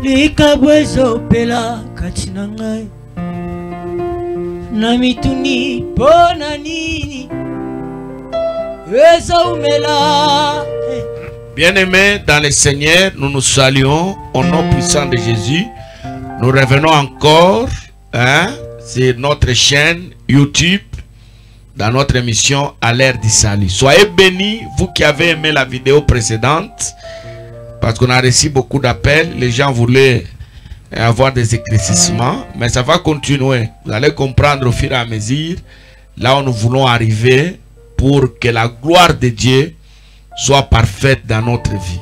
likabwezo pela katinangai namituni pona nini eza umela. Bien-aimés dans le Seigneur, nous nous saluons au nom puissant de Jésus. Nous revenons encore sur notre chaîne YouTube dans notre émission à l'ère du salut. Soyez bénis, vous qui avez aimé la vidéo précédente, parce qu'on a reçu beaucoup d'appels. Les gens voulaient avoir des éclaircissements, mais ça va continuer. Vous allez comprendre au fur et à mesure là où nous voulons arriver pour que la gloire de Dieu soit parfaite dans notre vie.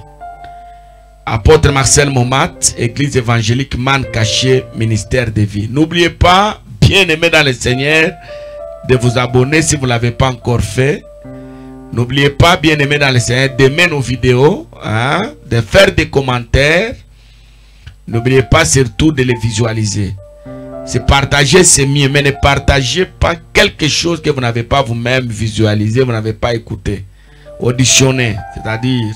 Apôtre Marcel Momat, Église évangélique Man Caché, ministère de vie. N'oubliez pas, bien aimé dans le Seigneur, de vous abonner si vous ne l'avez pas encore fait. N'oubliez pas, bien aimé dans le Seigneur, d'aimer nos vidéos, de faire des commentaires. N'oubliez pas surtout de les visualiser. Se partager, c'est mieux, mais ne partagez pas quelque chose que vous n'avez pas vous-même visualisé, vous n'avez pas écouté. Auditionnez, c'est-à-dire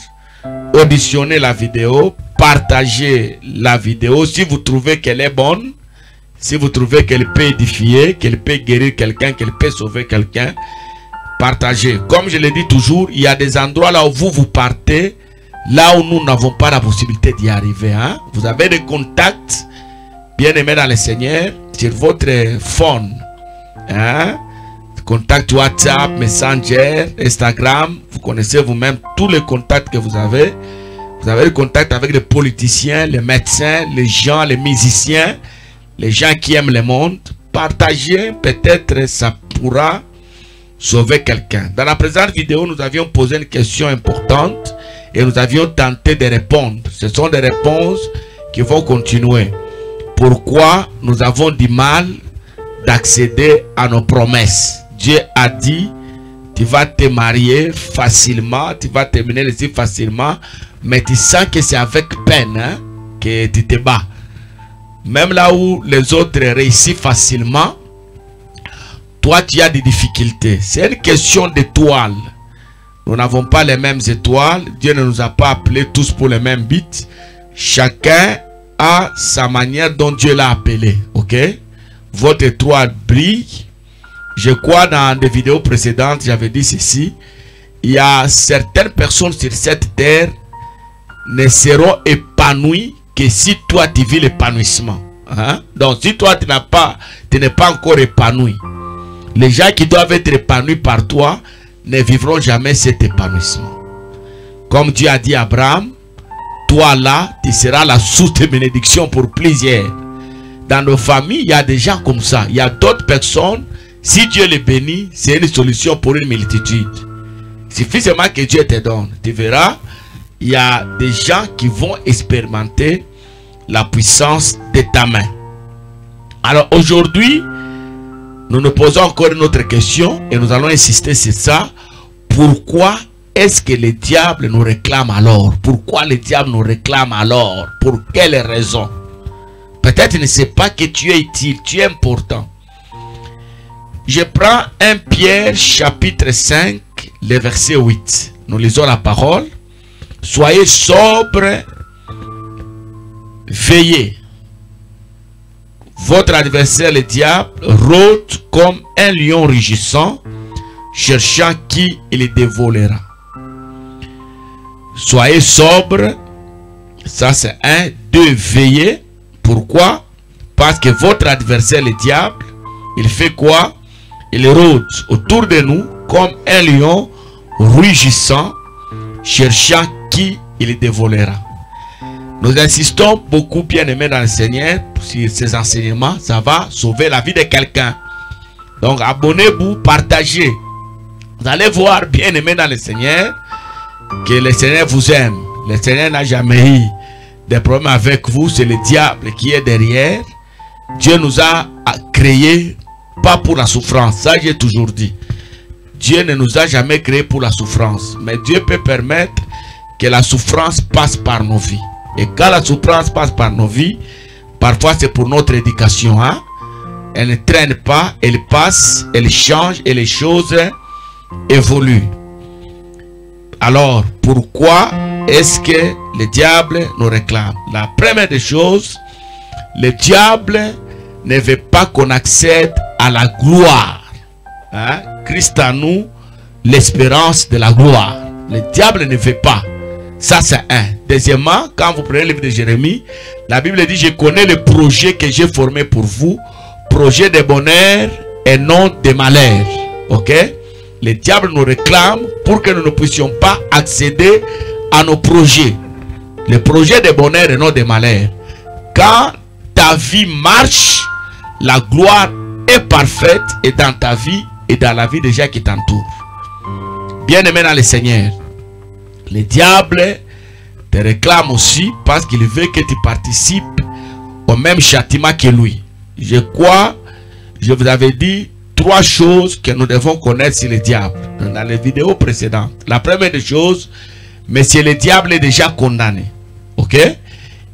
auditionnez la vidéo, partagez la vidéo si vous trouvez qu'elle est bonne, si vous trouvez qu'elle peut édifier, qu'elle peut guérir quelqu'un, qu'elle peut sauver quelqu'un, partagez. Comme je le dis toujours, il y a des endroits là où vous partez, là où nous n'avons pas la possibilité d'y arriver. Vous avez des contacts, bien aimés dans le Seigneur, sur votre phone. Contact WhatsApp, Messenger, Instagram. Vous connaissez vous-même tous les contacts que vous avez. Vous avez le contact avec les politiciens, les médecins, les gens, les musiciens, les gens qui aiment le monde. Partagez, peut-être ça pourra sauver quelqu'un. Dans la présente vidéo, nous avions posé une question importante et nous avions tenté de répondre. Ce sont des réponses qui vont continuer. Pourquoi nous avons du mal d'accéder à nos promesses? Dieu a dit, tu vas te marier facilement, tu vas terminer les yeux facilement, mais tu sens que c'est avec peine que tu te bats. Même là où les autres réussissent facilement, toi tu as des difficultés. C'est une question d'étoiles. Nous n'avons pas les mêmes étoiles. Dieu ne nous a pas appelés tous pour les mêmes buts. Chacun a sa manière dont Dieu l'a appelé. Ok? Votre étoile brille. Je crois dans des vidéos précédentes, j'avais dit ceci. Il y a certaines personnes sur cette terre ne seront épanouies que si toi tu vis l'épanouissement. Donc si toi tu n'es pas encore épanoui, les gens qui doivent être épanouis par toi ne vivront jamais cet épanouissement. Comme Dieu a dit à Abraham, toi là, tu seras la source de bénédiction pour plusieurs. Dans nos familles, il y a des gens comme ça. Il y a d'autres personnes. Si Dieu les bénit, c'est une solution pour une multitude. Il suffit seulement que Dieu te donne. Tu verras, il y a des gens qui vont expérimenter la puissance de ta main. Alors aujourd'hui, nous nous posons encore une autre question et nous allons insister sur ça. Pourquoi est-ce que le diable nous réclame alors? Pourquoi le diable nous réclame alors? Pour quelle raison? Peut-être il ne sait pas que tu es utile, tu es important. Je prends 1 Pierre chapitre 5, le verset 8. Nous lisons la parole. Soyez sobres, veillez. Votre adversaire le diable rôde comme un lion rugissant, cherchant qui il dévorera. Soyez sobres. Ça c'est 1. 2. Veillez. Pourquoi? Parce que votre adversaire le diable, il fait quoi? Il rôde autour de nous comme un lion rugissant, cherchant qui il dévorera. Nous insistons beaucoup, bien aimés dans le Seigneur, sur ces enseignements. Ça va sauver la vie de quelqu'un. Donc abonnez-vous, partagez. Vous allez voir, bien aimés dans le Seigneur, que le Seigneur vous aime. Le Seigneur n'a jamais eu des problèmes avec vous. C'est le diable qui est derrière. Dieu nous a créés pas pour la souffrance. Ça j'ai toujours dit. Dieu ne nous a jamais créés pour la souffrance. Mais Dieu peut permettre que la souffrance passe par nos vies. Et quand la souffrance passe par nos vies, parfois c'est pour notre éducation. Elle ne traîne pas, elle passe, elle change et les choses évoluent. Alors, pourquoi est-ce que le diable nous réclame. La première des choses, le diable ne veut pas qu'on accède à la gloire. Hein? Christ en nous, l'espérance de la gloire. Le diable ne veut pas. Ça, c'est un. Deuxièmement, quand vous prenez le livre de Jérémie, la Bible dit, je connais le projet que j'ai formé pour vous, projet de bonheur et non de malheur. Ok? Le diable nous réclame pour que nous ne puissions pas accéder à nos projets. Le projet de bonheur et non de malheur. Quand ta vie marche, la gloire est parfaite et dans ta vie et dans la vie des gens qui t'entourent. Bien-aimé dans le Seigneur, le diable te réclame aussi parce qu'il veut que tu participes au même châtiment que lui. Je crois, je vous avais dit 3 choses que nous devons connaître sur le diable dans les vidéos précédentes. La première des choses, mais c'est le diable est déjà condamné. Ok?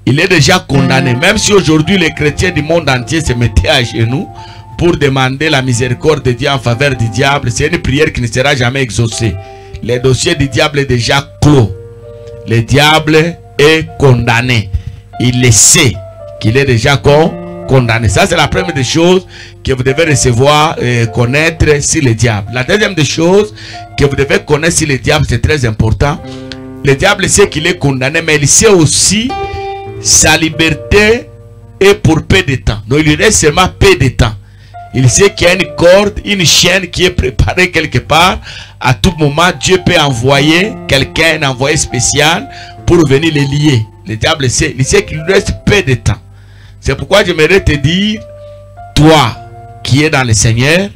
Il est déjà condamné. Même si aujourd'hui les chrétiens du monde entier se mettaient à genoux pour demander la miséricorde de Dieu en faveur du diable, c'est une prière qui ne sera jamais exaucée. Le dossier du diable est déjà clos. Le diable est condamné. Il le sait qu'il est déjà condamné. Ça, c'est la première des choses que vous devez recevoir et connaître sur le diable. La deuxième des choses que vous devez connaître sur le diable, c'est très important. Le diable sait qu'il est condamné, mais il sait aussi sa liberté est pour peu de temps. Donc, il lui reste seulement peu de temps. Il sait qu'il y a une corde, une chaîne qui est préparée quelque part. À tout moment, Dieu peut envoyer quelqu'un, un envoyé spécial pour venir les lier. Le diable sait, il sait qu'il lui reste peu de temps. C'est pourquoi j'aimerais te dire, toi qui es dans le Seigneur,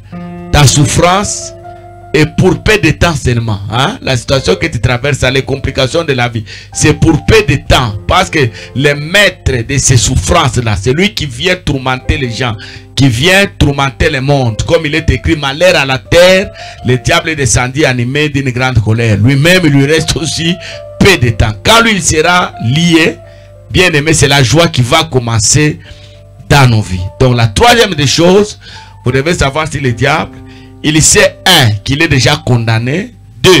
ta souffrance est pour peu de temps seulement. Hein? La situation que tu traverses, les complications de la vie, c'est pour peu de temps. Parce que le maître de ces souffrances-là, c'est lui qui vient tourmenter les gens, qui vient tourmenter le monde. Comme il est écrit, malheur à la terre, le diable est descendu animé d'une grande colère. Lui-même, il lui reste aussi peu de temps. Quand lui, il sera lié, bien aimé, c'est la joie qui va commencer dans nos vies. Donc la troisième des choses, vous devez savoir si le diable, il sait, 1, qu'il est déjà condamné. 2,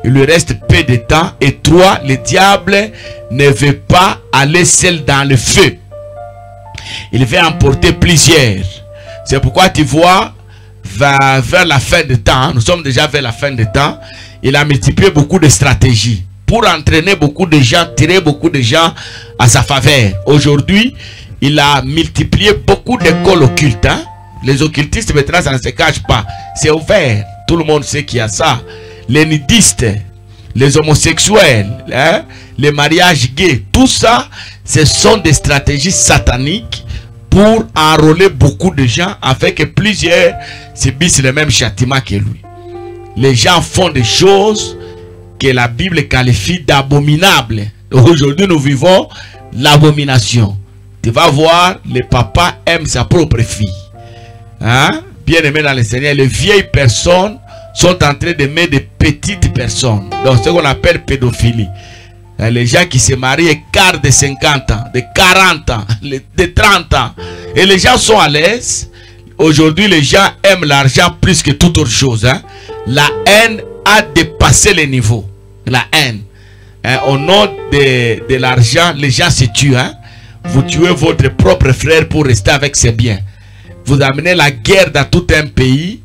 il lui reste peu de temps. Et 3, le diable ne veut pas aller seul dans le feu. Il veut emporter plusieurs. C'est pourquoi tu vois, vers la fin du temps, nous sommes déjà vers la fin du temps, il a multiplié beaucoup de stratégies pour entraîner beaucoup de gens, tirer beaucoup de gens à sa faveur. Aujourd'hui, il a multiplié beaucoup d'écoles occultes. Hein? Les occultistes, maintenant, ça ne se cache pas. C'est ouvert. Tout le monde sait qu'il y a ça. Les nudistes, les homosexuels, hein? Les mariages gays, tout ça, ce sont des stratégies sataniques pour enrôler beaucoup de gens afin que plusieurs subissent le même châtiment que lui. Les gens font des choses que la Bible qualifie d'abominables. Aujourd'hui, nous vivons l'abomination. Tu vas voir, le papa aime sa propre fille. Hein? Bien aimé dans le Seigneur, les vieilles personnes sont en train d'aimer des petites personnes. Donc, ce qu'on appelle pédophilie. Les gens qui se marient écart de 50 ans, de 40 ans, de 30 ans. Et les gens sont à l'aise. Aujourd'hui, les gens aiment l'argent plus que toute autre chose. Hein? La haine a dépassé les niveaux. La haine. Hein? Au nom de l'argent, les gens se tuent. Hein? Vous tuez votre propre frère pour rester avec ses biens. Vous amenez la guerre dans tout un pays.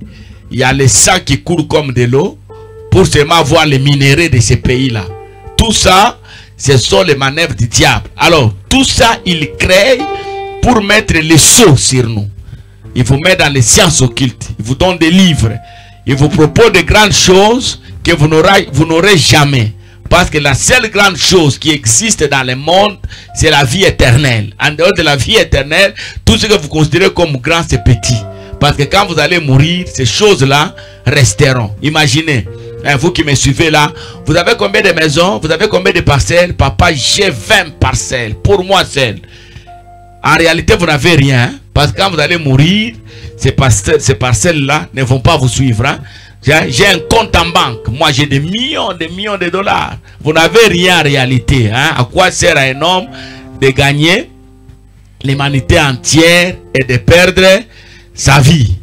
Il y a le sang qui coule comme de l'eau pour seulement voir les minéraux de ces pays-là. Tout ça, ce sont les manœuvres du diable. Alors, tout ça, il crée pour mettre les sceaux sur nous. Il vous met dans les sciences occultes. Il vous donne des livres. Il vous propose de grandes choses que vous n'aurez jamais. Parce que la seule grande chose qui existe dans le monde, c'est la vie éternelle. En dehors de la vie éternelle, tout ce que vous considérez comme grand, c'est petit. Parce que quand vous allez mourir, ces choses-là resteront. Imaginez, hein, vous qui me suivez là, vous avez combien de maisons? Vous avez combien de parcelles? Papa, j'ai 20 parcelles, pour moi seul. En réalité, vous n'avez rien. Hein, parce que quand vous allez mourir, ces parcelles-là ne vont pas vous suivre. Hein. J'ai un compte en banque. Moi, j'ai des millions de dollars. Vous n'avez rien en réalité. Hein? À quoi sert à un homme de gagner l'humanité entière et de perdre sa vie?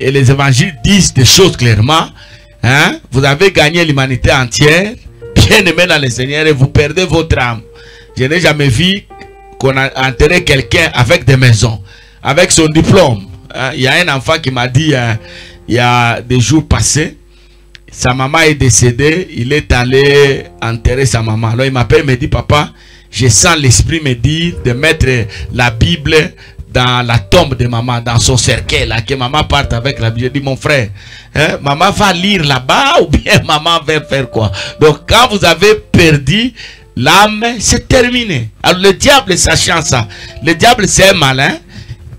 Et les évangiles disent des choses clairement. Hein? Vous avez gagné l'humanité entière, bien aimé dans le Seigneur, et vous perdez votre âme. Je n'ai jamais vu qu'on a enterré quelqu'un avec des maisons, avec son diplôme. Il y a un enfant qui m'a dit il y a des jours passés, sa maman est décédée, il est allé enterrer sa maman. Alors il m'appelle, il me dit, papa, je sens l'esprit me dire de mettre la Bible dans la tombe de maman, dans son cercueil, là, que maman parte avec la Bible. Je dis, mon frère, hein, maman va lire là-bas ou bien maman va faire quoi? Donc quand vous avez perdu l'âme, c'est terminé. Alors le diable, sachant ça, le diable c'est un malin,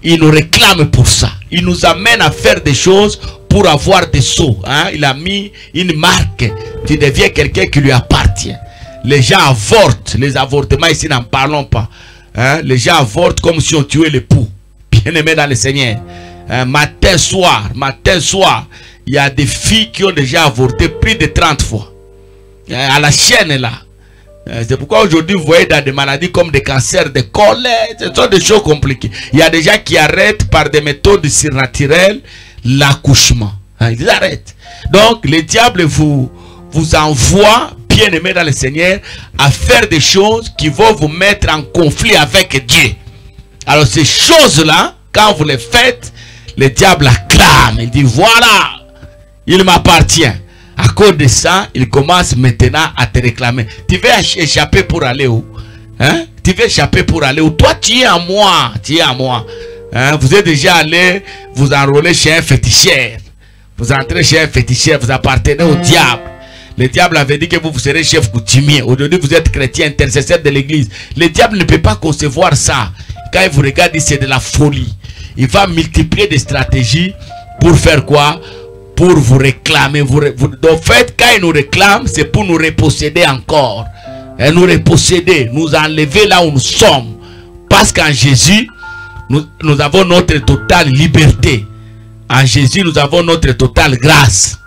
il nous réclame pour ça. Il nous amène à faire des choses pour avoir des sceaux. Hein? Il a mis une marque. Tu deviens quelqu'un qui lui appartient. Les gens avortent. Les avortements ici, n'en parlons pas. Hein? Les gens avortent comme si on tuait l'époux. Bien aimé dans le Seigneur. Matin, soir, il y a des filles qui ont déjà avorté plus de 30 fois. À la chaîne là. C'est pourquoi aujourd'hui vous voyez dans des maladies comme des cancers de col, ce sont des choses compliquées. Il y a des gens qui arrêtent par des méthodes surnaturelles l'accouchement. Ils arrêtent. Donc le diable vous envoie, bien aimé dans le Seigneur, à faire des choses qui vont vous mettre en conflit avec Dieu. Alors ces choses-là, quand vous les faites, le diable acclame. Il dit voilà, il m'appartient. À cause de ça, il commence maintenant à te réclamer. Tu veux échapper pour aller où? Hein? Tu veux échapper pour aller où? Toi, tu es à moi. Tu es à moi. Hein? Vous êtes déjà allé vous enrôler chez un féticheur. Vous entrez chez un féticheur, vous appartenez au diable. Le diable avait dit que vous serez chef coutumier. Aujourd'hui, vous êtes chrétien, intercesseur de l'église. Le diable ne peut pas concevoir ça. Quand il vous regarde, il dit c'est de la folie. Il va multiplier des stratégies pour faire quoi? Pour vous réclamer. Donc, fait, quand il nous réclame, c'est pour nous reposséder encore. Et nous reposséder, nous enlever là où nous sommes. Parce qu'en Jésus, nous avons notre totale liberté. En Jésus, nous avons notre totale grâce.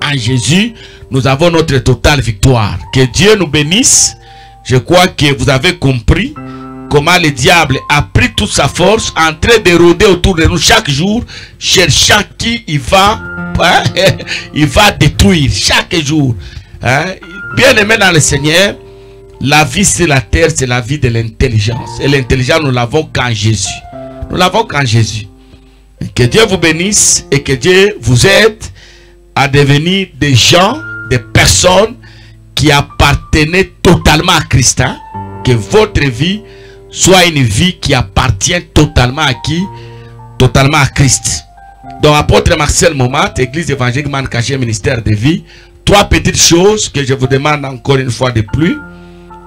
En Jésus, nous avons notre totale victoire. Que Dieu nous bénisse. Je crois que vous avez compris comment le diable a pris toute sa force en train de rôder autour de nous chaque jour, cherchant qui il va détruire chaque jour. Hein? Bien aimé dans le Seigneur, la vie sur la terre, c'est la vie de l'intelligence. Et l'intelligence, nous l'avons qu'en Jésus. Nous l'avons qu'en Jésus. Que Dieu vous bénisse et que Dieu vous aide à devenir des gens, des personnes qui appartenaient totalement à Christ. Hein? Que votre vie soit une vie qui appartient totalement à qui? Totalement à Christ. Donc, apôtre Marcel Momat, Église évangélique Mancaché, ministère de vie. 3 petites choses que je vous demande encore une fois de plus.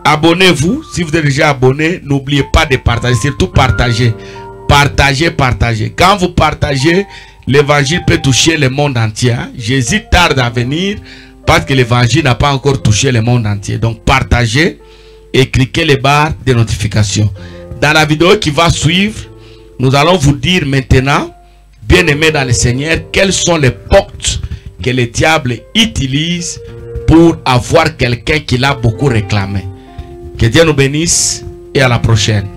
Abonnez-vous. Si vous êtes déjà abonné, n'oubliez pas de partager. Surtout partager. Partagez. Quand vous partagez, l'évangile peut toucher le monde entier. Jésus tarde à venir parce que l'évangile n'a pas encore touché le monde entier. Donc, partagez et cliquez les barres de notification. Dans la vidéo qui va suivre, nous allons vous dire maintenant, bien aimés dans le Seigneur, quelles sont les portes que le diable utilise pour avoir quelqu'un qui l'a beaucoup réclamé. Que Dieu nous bénisse et à la prochaine.